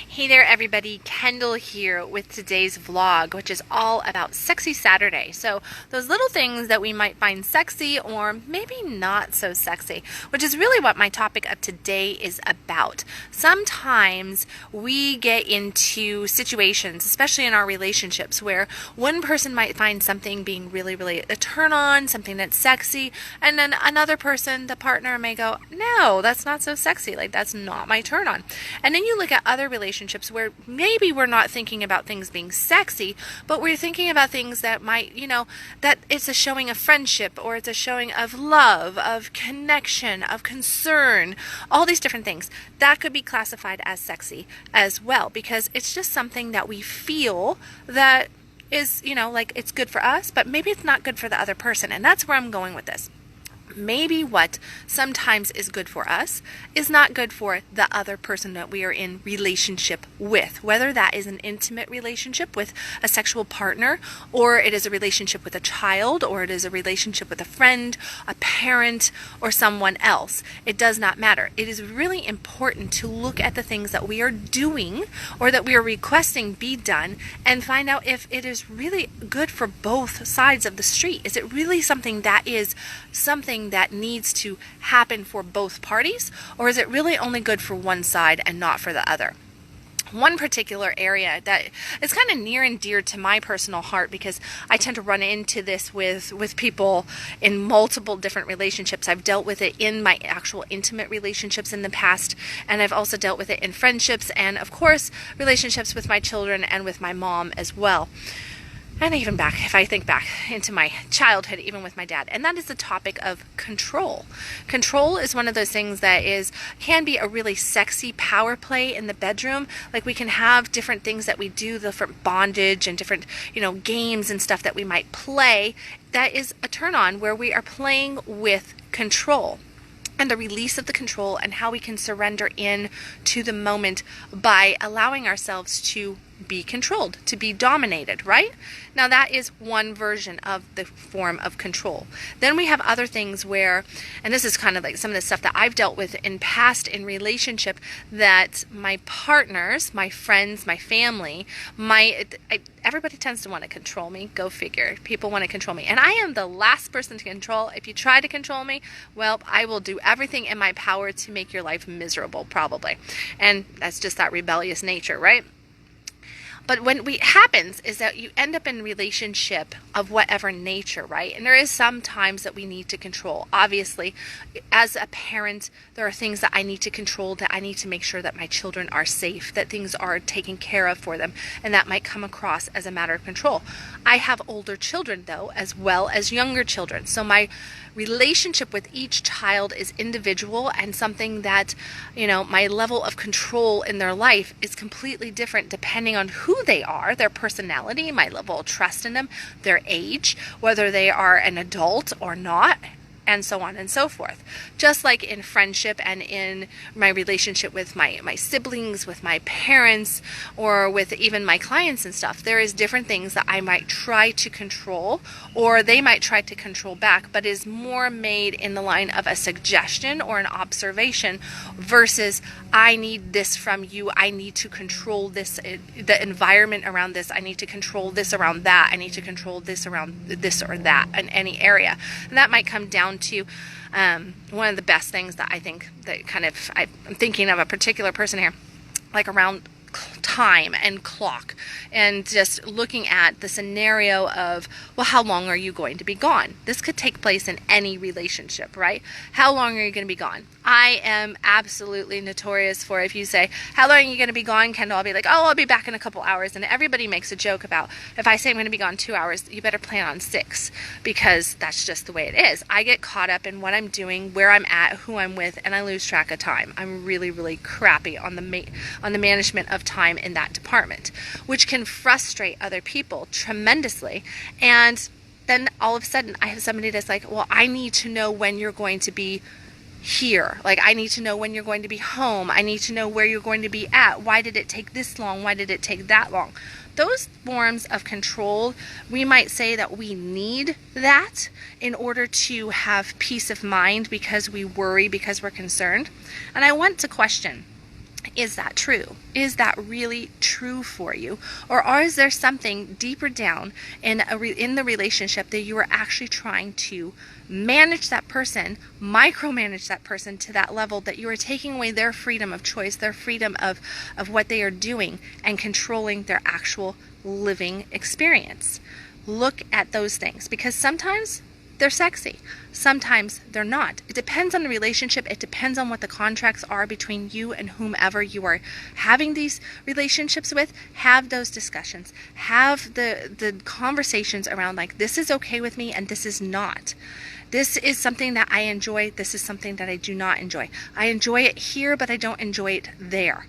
Hey there everybody, Kendall here with today's vlog, which is all about Sexy Saturday. So those little things that we might find sexy or maybe not so sexy, which is really what my topic of today is about. Sometimes we get into situations, especially in our relationships, where one person might find something being really a turn on, something that's sexy, and then another person, the partner, may go, no, that's not so sexy, like that's not my turn on. And then you look at other relationships where maybe we're not thinking about things being sexy, but we're thinking about things that might, that it's a showing of friendship, or it's a showing of love, of connection, of concern, all these different things. That could be classified as sexy as well, because it's just something that we feel that is, like it's good for us, but maybe it's not good for the other person. And that's where I'm going with this. Maybe what sometimes is good for us is not good for the other person that we are in relationship with, whether that is an intimate relationship with a sexual partner, or it is a relationship with a child, or it is a relationship with a friend, a parent, or someone else. It does not matter. It is really important to look at the things that we are doing or that we are requesting be done and find out if it is really good for both sides of the street. Is it really something that is something that needs to happen for both parties, or is it really only good for one side and not for the other? One particular area that is kind of near and dear to my personal heart, because I tend to run into this with people in multiple different relationships. I've dealt with it in my actual intimate relationships in the past, and I've also dealt with it in friendships, and of course relationships with my children and with my mom as well. And even back, if I think back into my childhood, even with my dad. And that is the topic of control. Control is one of those things that can be a really sexy power play in the bedroom. Like, we can have different things that we do, different bondage and different, games and stuff that we might play. That is a turn on where we are playing with control. And the release of the control, and how we can surrender in to the moment by allowing ourselves to be controlled, to be dominated, right? Now that is one version of the form of control. Then we have other things where, and this is kind of like some of the stuff that I've dealt with in past in relationship, that my partners, my friends, my family, everybody tends to want to control me. Go figure. People want to control me. And I am the last person to control. If you try to control me, well, I will do everything in my power to make your life miserable, probably. And that's just that rebellious nature, right? But when it happens is that you end up in a relationship of whatever nature, right? And there is some times that we need to control. Obviously, as a parent, there are things that I need to control, that I need to make sure that my children are safe, that things are taken care of for them, and that might come across as a matter of control. I have older children, though, as well as younger children. So my relationship with each child is individual, and something that, my level of control in their life is completely different depending on who they are, their personality, my level of trust in them, their age, whether they are an adult or not, and so on and so forth. Just like in friendship and in my relationship with my siblings, with my parents, or with even my clients and stuff, there is different things that I might try to control, or they might try to control back, but is more made in the line of a suggestion or an observation versus I need this from you, I need to control this, the environment around this, I need to control this around that, I need to control this around this or that in any area. And that might come down to one of the best things that I think that I'm thinking of a particular person here, like around time and clock, and just looking at the scenario of, well, how long are you going to be gone? This could take place in any relationship, right? How long are you going to be gone? I am absolutely notorious for, if you say, how long are you going to be gone, Kendall? I'll be like, oh, I'll be back in a couple hours. And everybody makes a joke about, if I say I'm going to be gone 2 hours, you better plan on 6, because that's just the way it is. I get caught up in what I'm doing, where I'm at, who I'm with, and I lose track of time. I'm really crappy on the management of time in that department, which can frustrate other people tremendously. And then all of a sudden I have somebody that's like, well, I need to know when you're going to be here. Like, I need to know when you're going to be home. I need to know where you're going to be at. Why did it take this long? Why did it take that long? Those forms of control, we might say that we need that in order to have peace of mind, because we worry, because we're concerned. And I want to question, Is that true? Is that really true for you? Or is there something deeper down in the relationship that you are actually trying to manage that person, micromanage that person to that level that you are taking away their freedom of choice, their freedom of what they are doing, and controlling their actual living experience? Look at those things, because sometimes they're sexy. Sometimes they're not. It depends on the relationship. It depends on what the contracts are between you and whomever you are having these relationships with. Have those discussions. Have the conversations around, like, this is okay with me and this is not. This is something that I enjoy. This is something that I do not enjoy. I enjoy it here, but I don't enjoy it there.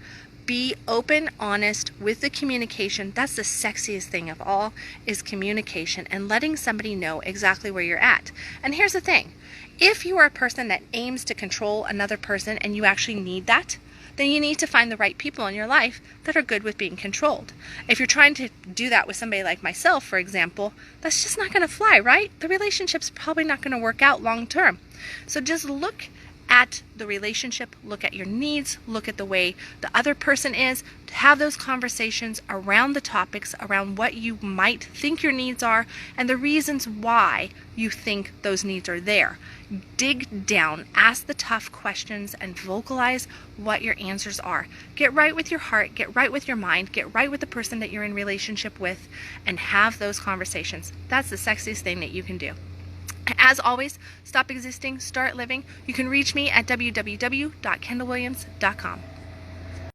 Be open, honest with the communication. That's the sexiest thing of all, is communication and letting somebody know exactly where you're at. And here's the thing. If you are a person that aims to control another person and you actually need that, then you need to find the right people in your life that are good with being controlled. If you're trying to do that with somebody like myself, for example, that's just not going to fly, right? The relationship's probably not going to work out long term. So just look at the relationship, look at your needs, look at the way the other person is, to have those conversations around the topics, around what you might think your needs are, and the reasons why you think those needs are there. Dig down, ask the tough questions, and vocalize what your answers are. Get right with your heart, get right with your mind, get right with the person that you're in relationship with, and have those conversations. That's the sexiest thing that you can do. As always, stop existing, start living. You can reach me at www.kendallwilliams.com.